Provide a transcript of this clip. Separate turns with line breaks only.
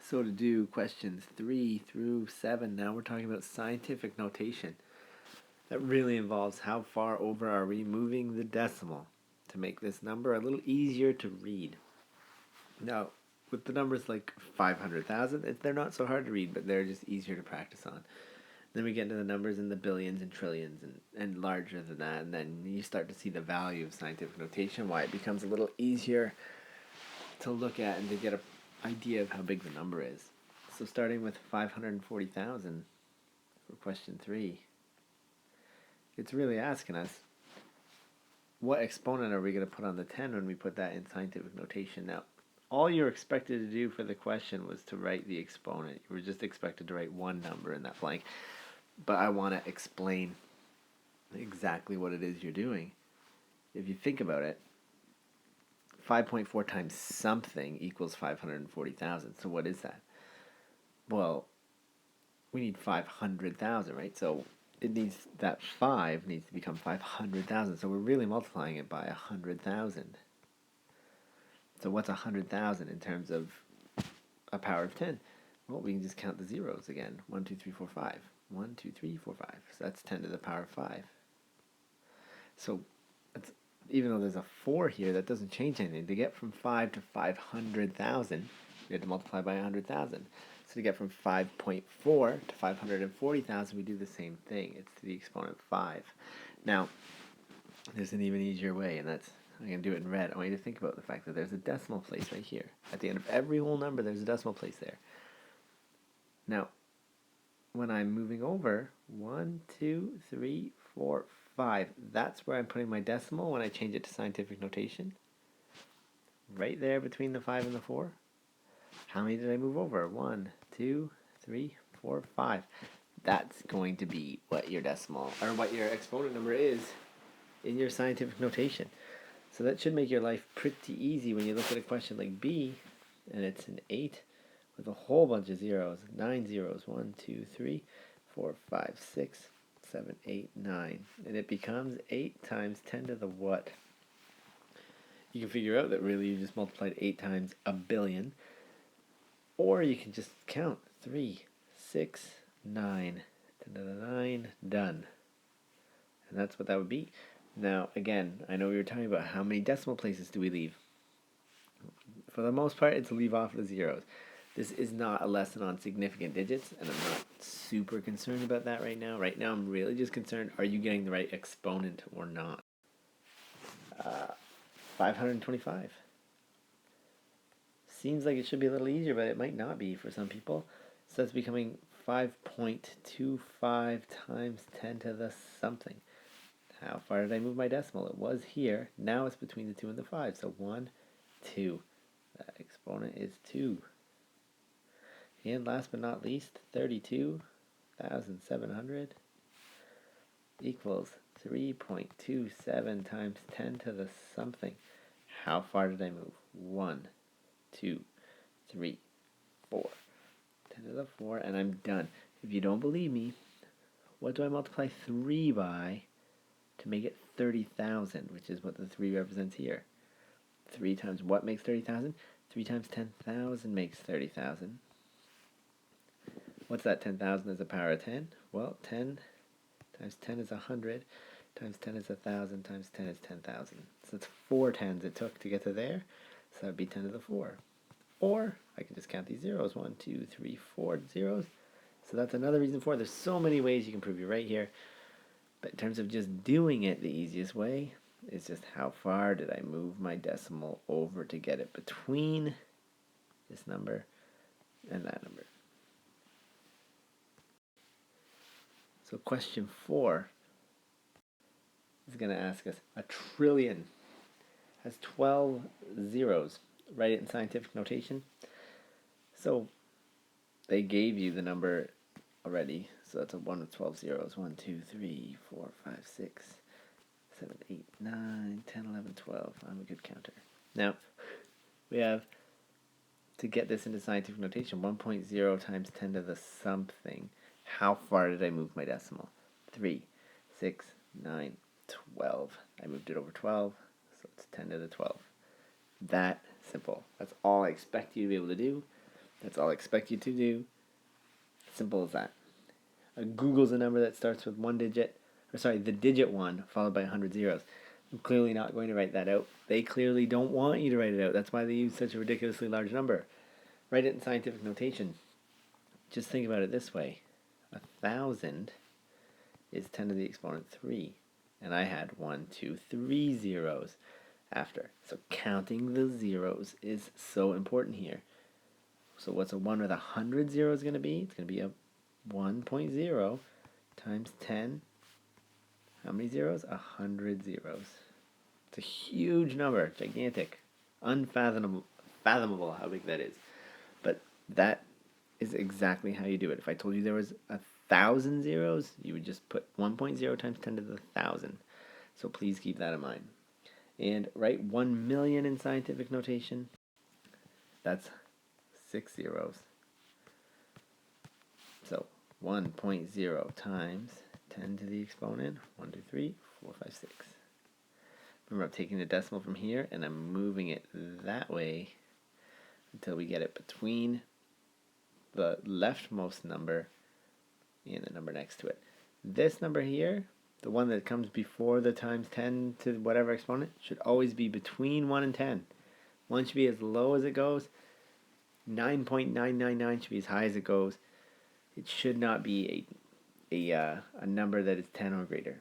So to do questions 3 through 7, now we're talking about scientific notation. That really involves how far over are we moving the decimal to make this number a little easier to read. Now, with the numbers like 500,000, they're not so hard to read, but they're just easier to practice on. Then we get into the numbers in the billions and trillions and larger than that, and then you start to see the value of scientific notation, why it becomes a little easier to look at and to get an idea of how big the number is. So starting with 540,000 for question 3, it's really asking us, what exponent are we going to put on the 10 when we put that in scientific notation? Now, all you're expected to do for the question was to write the exponent. You were just expected to write one number in that blank. But I want to explain exactly what it is you're doing. If you think about it, 5.4 times something equals 540,000. So what is that? Well, we need 500,000, right? So it needs, that 5 needs to become 500,000. So we're really multiplying it by 100,000. So what's 100,000 in terms of a power of 10? Well, we can just count the zeros again. 1, 2, 3, 4, 5. 1, 2, 3, 4, 5. So that's 10 to the power of 5. So even though there's a 4 here, that doesn't change anything. To get from 5 to 500,000, we had to multiply by 100,000. So to get from 5.4 to 540,000, we do the same thing. It's to the exponent of 5. Now, there's an even easier way, and that's, I'm going to do it in red. I want you to think about the fact that there's a decimal place right here. At the end of every whole number, there's a decimal place there. Now, when I'm moving over, 1, 2, 3, 4, 5, that's where I'm putting my decimal when I change it to scientific notation. Right there between the 5 and the 4. How many did I move over? 1, 2, 3, 4, 5. That's going to be what your decimal, or what your exponent number is in your scientific notation. So that should make your life pretty easy when you look at a question like B, and it's an 8 with a whole bunch of zeros. 9 zeros. 1, 2, 3, 4, 5, 6, 7, 8, 9. And it becomes 8 times 10 to the what? You can figure out that really you just multiplied 8 times a billion. Or you can just count 3, 6, 9, 10 to the 9, done. And that's what that would be. Now, again, I know we were talking about how many decimal places do we leave. For the most part, it's leave off the zeros. This is not a lesson on significant digits, and I'm not super concerned about that right now. Right now, I'm really just concerned, are you getting the right exponent or not? 525. Seems like it should be a little easier, but it might not be for some people. So it's becoming 5.25 times 10 to the something. How far did I move my decimal? It was here. Now it's between the 2 and the 5. So 1, 2. That exponent is 2. And last but not least, 32,700 equals 3.27 times 10 to the something. How far did I move? 1, 2, 3, 4. 10 to the 4, and I'm done. If you don't believe me, what do I multiply 3 by to make it 30,000, which is what the 3 represents here? 3 times what makes 30,000? 3 times 10,000 makes 30,000. What's that 10,000 as a power of 10? Well, 10 times 10 is 100, times 10 is 1,000, times 10 is 10,000. So it's 4 tens it took to get to there, so that would be 10 to the 4. Or I can just count these zeros, 1, 2, 3, 4 zeros. So that's another reason for it. There's so many ways you can prove you're right here. But in terms of just doing it, the easiest way is just how far did I move my decimal over to get it between this number and that number. So question 4 is going to ask us, a trillion has 12 zeros. Write it in scientific notation. So they gave you the number already. So that's a 1 with 12 zeros. 1, 2, 3, 4, 5, 6, 7, 8, 9, 10, 11, 12. I'm a good counter. Now, we have, to get this into scientific notation, 1.0 times 10 to the something. How far did I move my decimal? 3, 6, 9, 12. I moved it over 12, so it's 10 to the 12. That simple. That's all I expect you to be able to do. That's all I expect you to do. Simple as that. Google's a number that starts with the digit 1 followed by 100 zeros. I'm clearly not going to write that out. They clearly don't want you to write it out. That's why they use such a ridiculously large number. Write it in scientific notation. Just think about it this way. 1,000 is 10 to the exponent 3. And I had 1, 2, 3 zeros after. So counting the zeros is so important here. So what's a 1 with 100 zeros going to be? It's going to be a 1.0 times 10. How many zeros? 100 zeros. It's a huge number, gigantic, unfathomable how big that is. But that is exactly how you do it. If I told you there was 1,000 zeros, you would just put 1.0 times 10 to the 1,000. So please keep that in mind. And write 1 million in scientific notation. That's 6 zeros. So 1.0 times 10 to the exponent 1, 2, 3, 4, 5, 6. Remember, I'm taking the decimal from here and I'm moving it that way until we get it between the leftmost number and the number next to it. This number here, the one that comes before the times 10 to whatever exponent, should always be between 1 and 10. 1 should be as low as it goes. 9.999 should be as high as it goes. It should not be a number that is 10 or greater.